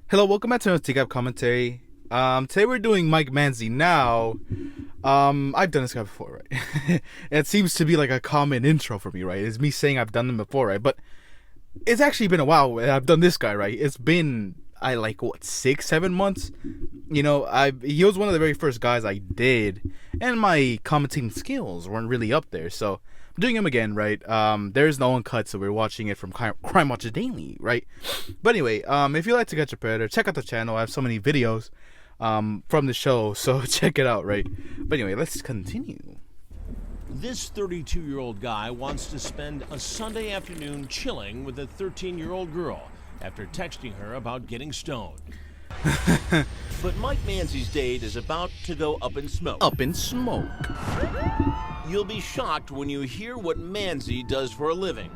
Hello, welcome back to the TCAP commentary. Today we're doing Mike Manzi. Now, I've done this guy before, right? It seems to be like a common intro for me, right? It's me saying I've done them before, right? But it's actually been a while. I've done this guy, right? It's been, 6, 7 months. He was one of the very first guys I did, and my commentating skills weren't really up there, so I'm doing him again, right? There's no uncut, so we're watching it from Crime Watch Daily, right? But anyway, if you like to catch a predator, check out the channel. I have so many videos from the show, so check it out, right? But anyway, let's continue. This 32-year-old guy wants to spend a Sunday afternoon chilling with a 13-year-old girl after texting her about getting stoned. But Mike Manzi's date is about to go up in smoke. Up in smoke. You'll be shocked when you hear what Manzi does for a living.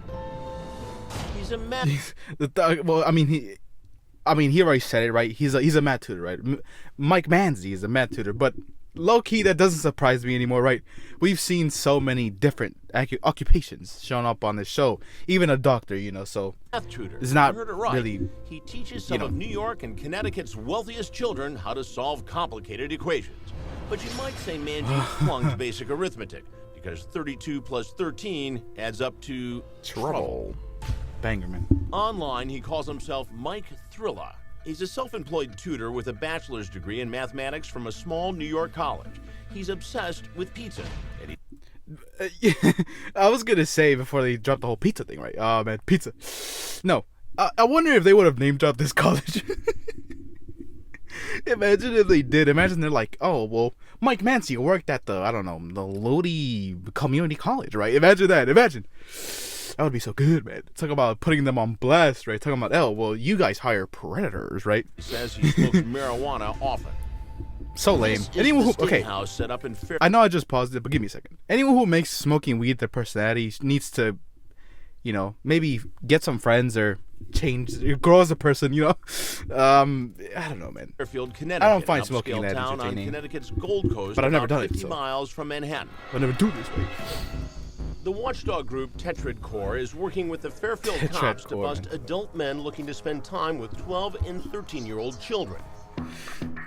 He's a math. He already said it, right? He's a math tutor, right? Mike Manzi is a math tutor, but low-key, that doesn't surprise me anymore, right? We've seen so many different occupations shown up on this show. Even a doctor, so math tutor. It's not you heard it right. really. He teaches some of New York and Connecticut's wealthiest children how to solve complicated equations. But you might say Manzi flunked basic arithmetic, because 32 plus 13 adds up to trouble. Bangerman. Online, he calls himself Mike Thrilla. He's a self-employed tutor with a bachelor's degree in mathematics from a small New York college. He's obsessed with pizza. And I was gonna say before they dropped the whole pizza thing, right? Oh man, pizza. No, I wonder if they would have name dropped this college. Imagine if they did. Imagine they're like, oh well, Mike Manzi worked at the the Lewdi Community College, right? Imagine that. Imagine. That would be so good, man. Talk about putting them on blast, right? Talking about, well, you guys hire predators, right? He says he smokes marijuana often. So lame. Anyone who house set up in I know I just paused it, but give me a second. Anyone who makes smoking weed their personality needs to, maybe get some friends or grow as a person. I don't know, man. Fairfield, Connecticut. I don't find smoking that town entertaining. on Connecticut's Gold Coast, but I've never done 50 it. So. miles from Manhattan. I'll never do this, right? The watchdog group Tetrad Corps is working with the Fairfield cops to bust adult men looking to spend time with 12 and 13-year-old children.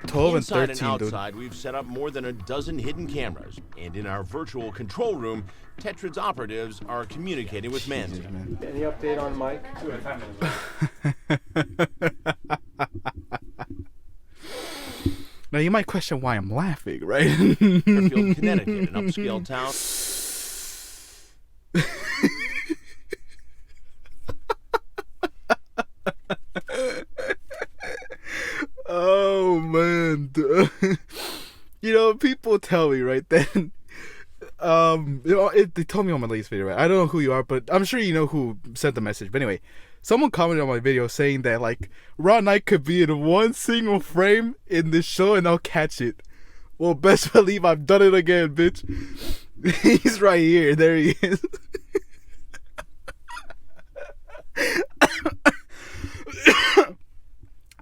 12 and 13, Inside and outside, we've set up more than a dozen hidden cameras. And in our virtual control room, Tetrad's operatives are communicating with Manzi. Any update on Mike? Now, you might question why I'm laughing, right? Fairfield, Connecticut, an upscale town. Oh man. People tell me, right, then they told me on my latest video, right? I don't know who you are, but I'm sure you know who sent the message. But anyway, someone commented on my video saying that Ron Knight could be in one single frame in this show and I'll catch it. Well, best believe I've done it again, bitch. He's right here. There he is.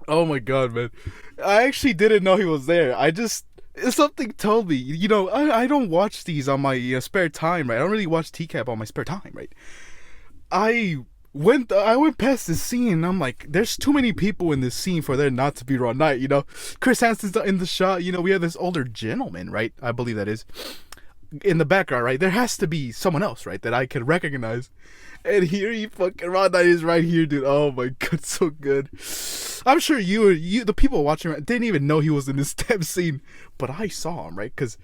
Oh my god, man. I actually didn't know he was there. Something told me. I don't watch these on my spare time, right? I don't really watch TCAP on my spare time, right? I went past this scene and I'm like, there's too many people in this scene for there not to be Ron Knight, Chris Hansen's in the shot, we have this older gentleman, right? I believe that is in the background, right? There has to be someone else, right, that I can recognize. And here Ron Knight is right here, dude. Oh my god, so good. I'm sure you the people watching didn't even know he was in this damn scene, but I saw him, right? Because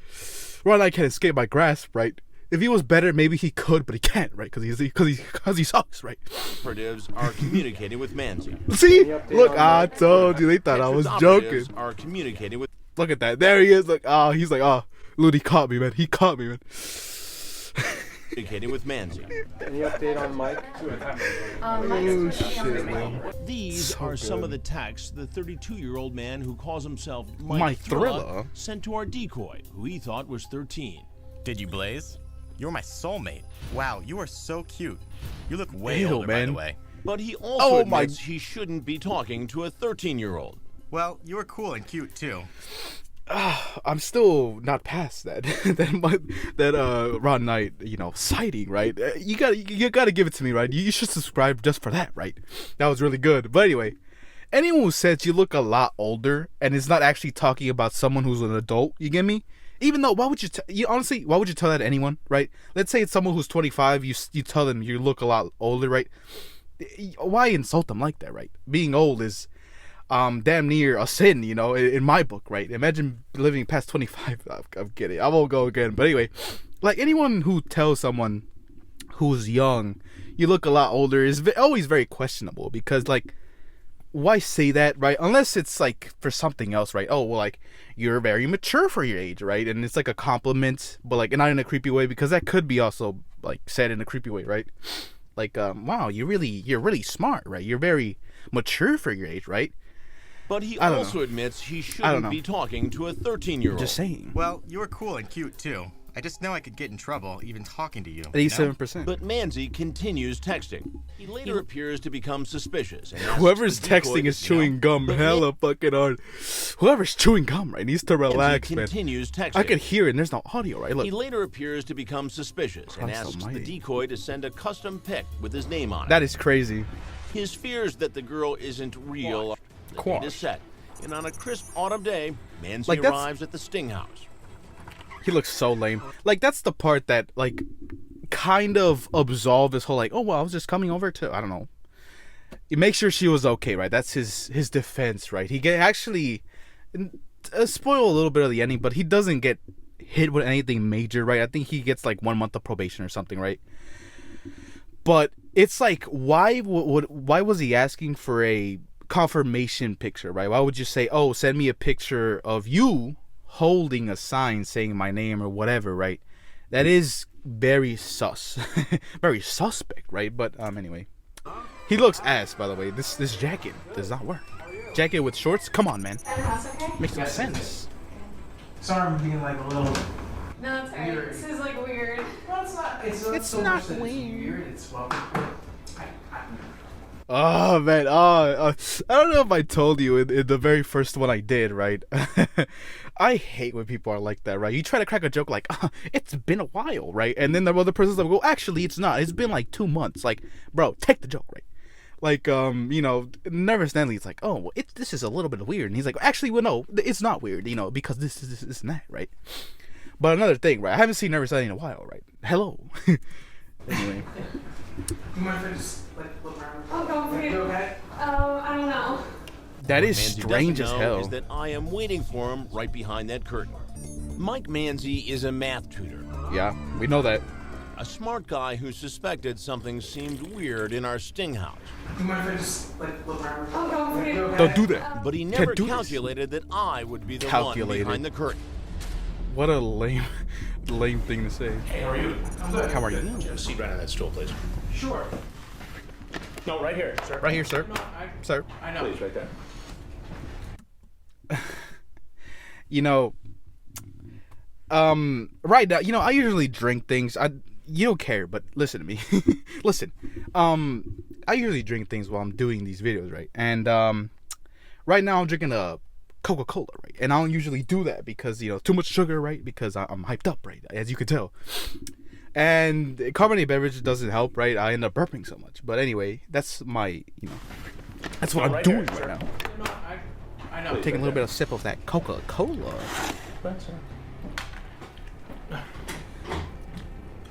Ron Knight can escape my grasp, right? If he was better, maybe he could, but he can't, right? Because he sucks, right? Operatives are communicating with Manzi. See, look, I told you. They thought I was joking. Are communicating with. Look at that. There he is. He's like, Lewdi caught me, man. He caught me, man. Communicating with Manzi. Any update on Mike? Oh shit, man. These are some of the texts the 32-year-old man who calls himself Mike Thrilla sent to our decoy, who he thought was 13. Did you blaze? You're my soulmate. Wow, you are so cute. You look way Ew, older, man. by the way. But he also admits he shouldn't be talking to a 13-year-old. Well, you are cool and cute, too. I'm still not past that Ron Knight, sighting, right? You gotta give it to me, right? You should subscribe just for that, right? That was really good. But anyway, anyone who says you look a lot older and is not actually talking about someone who's an adult, you get me? Even though, why would you honestly, why would you tell that to anyone, right? Let's say it's someone who's 25, you tell them you look a lot older, right? Why insult them like that, right? Being old is damn near a sin, you know, in my book, right? Imagine living past 25. I'm kidding. I won't go again. But anyway, like anyone who tells someone who's young, you look a lot older is always very questionable because, like, why say that, right? Unless it's like for something else, right? Oh, well, like you're very mature for your age, right? And it's like a compliment, but like not in a creepy way, because that could be also like said in a creepy way, right? Like, wow, you're really smart, right? You're very mature for your age, right? But he also admits he shouldn't be talking to a 13-year-old. Just saying. Well, you were cool and cute too. I just know I could get in trouble even talking to you. 87%. But Manzi continues texting. He later appears to become suspicious. And Whoever's texting is chewing gum hella fucking hard. Whoever's chewing gum, right, needs to relax, man. Continues texting. I can hear it and there's no audio, right? Look. He later appears to become suspicious and asks the decoy to send a custom pic with his name on it. That is crazy. His fears that the girl isn't real. The date is set. And on a crisp autumn day, Manzi arrives at the Sting house. He looks so lame. Like, that's the part that, like, kind of absolved this whole, like, oh, well, I was just coming over to, I don't know. You make sure she was okay, right? That's his defense, right? He actually spoil a little bit of the ending, but he doesn't get hit with anything major, right? I think he gets, like, 1 month of probation or something, right? But it's like, why was he asking for a confirmation picture, right? Why would you say, oh, send me a picture of you holding a sign saying my name or whatever, right? That is very sus. Very suspect, right? But anyway, he looks ass, by the way. This jacket does not work. Jacket with shorts, come on, man. Makes no sense. Sorry, I'm being like a little. No, it's alright. This is like weird. No, it's not. It's not weird. It's welcome. Oh man, I don't know if I told you in the very first one I did, right? I hate when people are like that, right? You try to crack a joke like, it's been a while, right? And then the other person's like, well, actually, it's not. It's been like 2 months. Like, bro, take the joke, right? Like, you know, Never Stanley, it's like, oh, well, this is a little bit weird. And he's like, actually, well, no, it's not weird, you know, because this and that, right? But another thing, right? I haven't seen Never Stanley in a while, right? Hello. Anyway. Do you mind if I just look around? Oh, go for it. Okay? I don't know. That is Manzi strange as doesn't know hell. is that I am waiting for him right behind that curtain. Mike Manzi is a math tutor. Yeah, we know that. A smart guy who suspected something seemed weird in our Sting house. Do you mind if I just look around? Oh, go for it. Okay? Don't do that. But he never calculated that I would be the one behind the curtain. What a lame thing to say. Hey, how are you? I'm good. How are you? Have a seat right on that stool, please. Sure. No, right here, sir. Right here, sir. No, Sir. I know. Please, right there. You know, right now, you know, I usually drink things. You don't care, but listen to me. Listen. I usually drink things while I'm doing these videos, right? And right now I'm drinking a Coca-Cola, right? And I don't usually do that because, you know, too much sugar, right? Because I'm hyped up, right? As you can tell. And carbonated beverage doesn't help, right? I end up burping so much. But anyway, that's my, you know, that's what I'm doing right now. No, I know. Taking a little bit of sip of that Coca-Cola.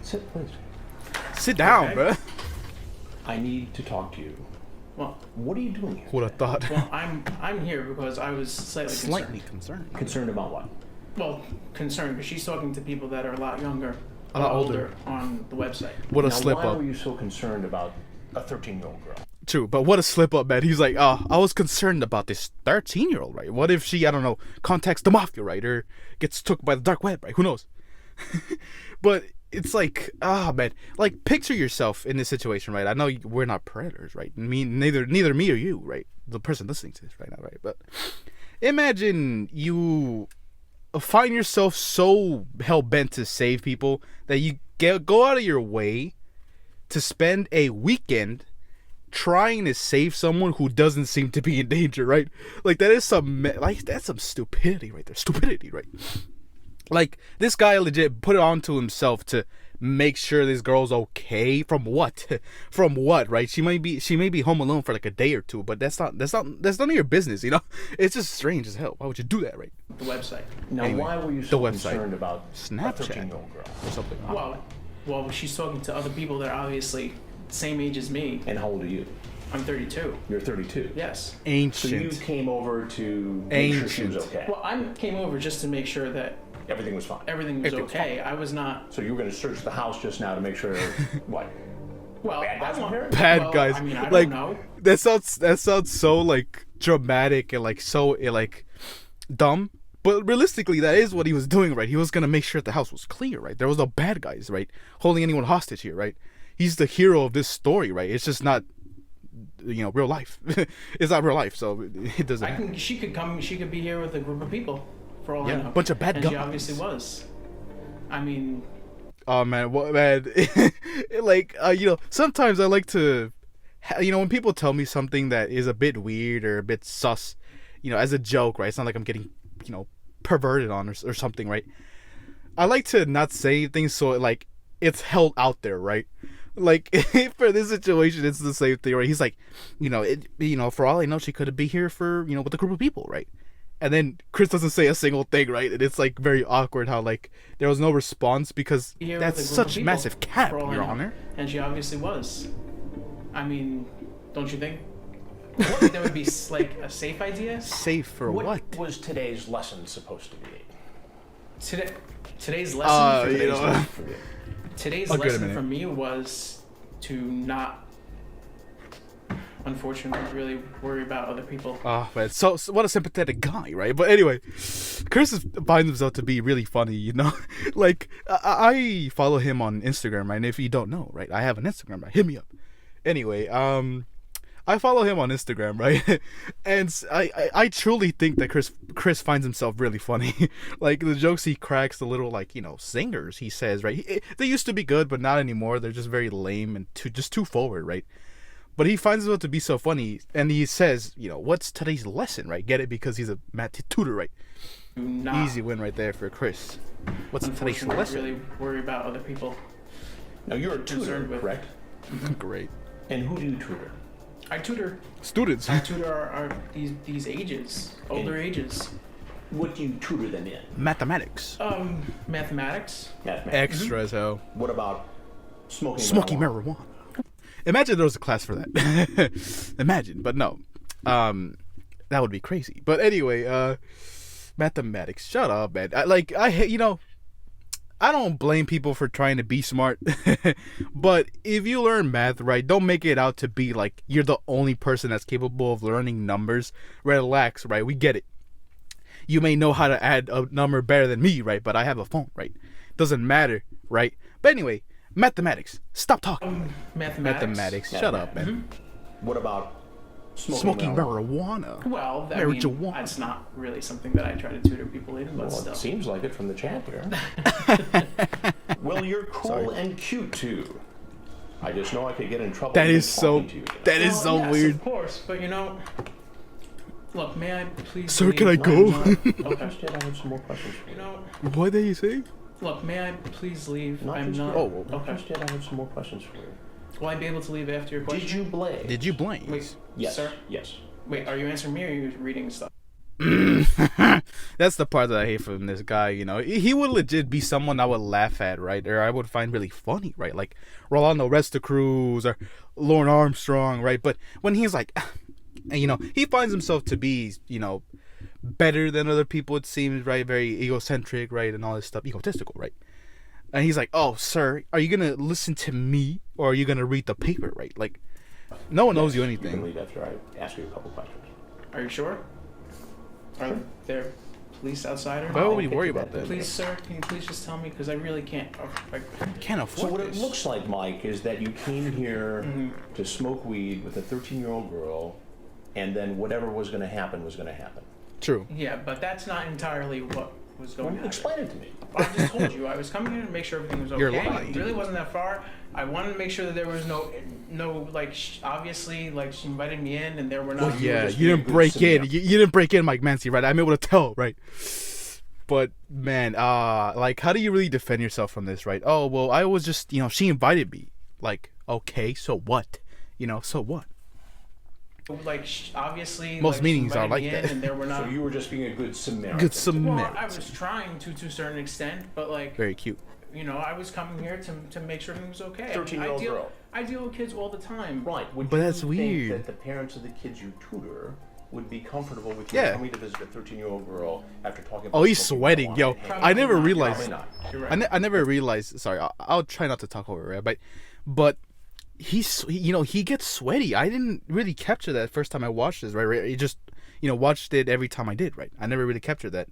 Sit, please. Sit down, bro. I need to talk to you. Well, What are you doing here? Would have thought. well, I'm here because I was slightly concerned. Concerned about what? Well, concerned because she's talking to people that are a lot younger, A lot older. on the website. What a Now, slip why up. were you so concerned about a 13-year-old girl? True, but what a slip up, man. He's like, I was concerned about this 13-year-old, right? What if she, I don't know, contacts the mafia, right? Or gets took by the dark web, right? Who knows? But it's like, man. Like, picture yourself in this situation, right? I know we're not predators, right? Neither me or you, right? The person listening to this right now, right? But imagine you find yourself so hell-bent to save people that you go out of your way to spend a weekend trying to save someone who doesn't seem to be in danger, right? Like, that's some stupidity right there. Stupidity, right? Like, this guy legit put it onto himself to make sure this girl's okay. From what? From what? Right? She may be home alone for like a day or two, but that's none of your business. You know, it's just strange as hell. Why would you do that, right? The website. Now, Anyway, why were you the so website. concerned about Snapchat. a 13-year-old girl? Or something. Well, she's talking to other people that are obviously the same age as me. And how old are you? I'm 32. You're 32. Yes. So Ancient. you came over to make sure she was Ancient. okay. Well, I came over just to make sure that Everything was fine. everything was Everything's okay. I was not. So you were going to search the house just now to make sure what? Well, Bad guys I want. in here? Bad well, guys. I mean, I like don't know. that sounds so like dramatic and like so like dumb. But realistically, that is what he was doing, right? He was gonna make sure the house was clear, right? There was no bad guys, right? Holding anyone hostage here, right? He's the hero of this story, right? It's just not, real life. It's not real life, so it doesn't. happen. She could come. She could be here with a group of people. For all I Yeah, know. bunch of bad and guys. she obviously was. I mean, Oh man, what man? Sometimes I like to, when people tell me something that is a bit weird or a bit sus, as a joke, right? It's not like I'm getting, perverted on or something, right? I like to not say things so like it's held out there, right? Like for this situation, it's the same thing, right? He's like, for all I know, she could be here for, with a group of people, right? And then Chris doesn't say a single thing, right? And it's like very awkward how like there was no response because here that's with a group of such people, massive cap, for all I Your know. Honor. And she obviously was. I mean, don't you think? That would be like a safe idea. Safe for what? was today's lesson supposed to be? Today's lesson. You know, Today's I'll give it a lesson minute. for me was to not, unfortunately, really worry about other people. oh man, so what a sympathetic guy, right? But anyway, Chris finds himself to be really funny, like I follow him on Instagram, right? And if you don't know, right, I have an Instagram, right? Hit me up. Anyway, I follow him on Instagram, right? And I truly think that Chris finds himself really funny. Like the jokes he cracks, the little like singers he says, right? They used to be good, but not anymore. They're just very lame and too forward, right? But he finds himself to be so funny, and he says, what's today's lesson, right? Get it? Because he's a math tutor, right? To not, Easy win right there for Chris. What's today's unfortunately, lesson? really worry about other people. Now you're a tutor, Concerned with- correct? Great. And who do you tutor? I tutor. Students. I tutor our these ages, older ages. What do you tutor them in? Mathematics. Mathematics. Mathematics. Extra as hell. What about smoking Smoking marijuana. Imagine there was a class for that. Imagine, but no. That would be crazy. But anyway, mathematics. Shut up, man. I hate, I don't blame people for trying to be smart. But if you learn math right, don't make it out to be like you're the only person that's capable of learning numbers. Relax, right? We get it. You may know how to add a number better than me, right? But I have a phone, right? Doesn't matter, right? But anyway, mathematics. Stop talking. Mathematics. Shut up, man. What about Smoking marijuana. Well, I mean, Marijuana. that's not really something that I try to tutor people in, but Well, still. it seems like it from the chat here. Well, you're cool and cute too. I just know I could get in trouble. That even is so. talking to you, That is Well, so yes, weird. Of course, but look, may I please? Sir, leave? can I No, go? no. Not just yet. I have some more questions for you. What did he say? Look, may I please leave? Not I'm just not. yet. Oh, Not okay. just yet. I have some more questions for you. Will I be able to leave after your question? Did you blaze? Did you blame? Wait, Yes. sir. Yes. Wait, are you answering me or are you reading stuff? That's the part that I hate from this guy, He would legit be someone I would laugh at, right? Or I would find really funny, right? Like Rolando Cruz or Lauren Armstrong, right? But when he's like, he finds himself to be, better than other people, it seems, right? Very egocentric, right? And all this stuff. Egotistical, right? And he's like, oh, sir, are you going to listen to me or are you going to read the paper, right? Like, no one owes you You can anything. leave after I ask you a couple questions. Are you sure? Are there police outside or Why not? would we worry about that? Please, sir, can you please just tell me? Because I really can't. Can't So afford what it this. looks like, Mike, is that you came here to smoke weed with a 13-year-old girl, and then whatever was going to happen was going to happen. True. Yeah, but that's not entirely what was going on. Explain it to me. I just told you I was coming here to make sure everything was okay. You're lying. It really wasn't that far. I wanted to make sure that there was no like obviously like she invited me in and there were not. Yeah, just you being didn't good break in. citizen. You didn't break in, Mike Manzi, right? I'm able to tell, right? But man, like, how do you really defend yourself from this, right? Oh well, I was just, she invited me. Like, okay, so what? So what? Like obviously, Most like, meetings she are invited like me in that. and there were not. So you were just being a good Samaritan. Good Well, Samaritan. I was trying to a certain extent, but like, Very cute. I was coming here to make sure everything was okay. 13-year-old girl. I deal with kids all the time. Right. Would But you that's think weird. that the parents of the kids you tutor would be comfortable with you Yeah. coming to visit a 13-year-old girl after talking about Oh, he's smoking sweating, marijuana yo. and hanging I out? never not. realized. Probably not. You're right. I never realized. Sorry, I'll try not to talk over it, but he gets sweaty. I didn't really capture that first time I watched this, right? It just, watched it every time I did, right? I never really captured that.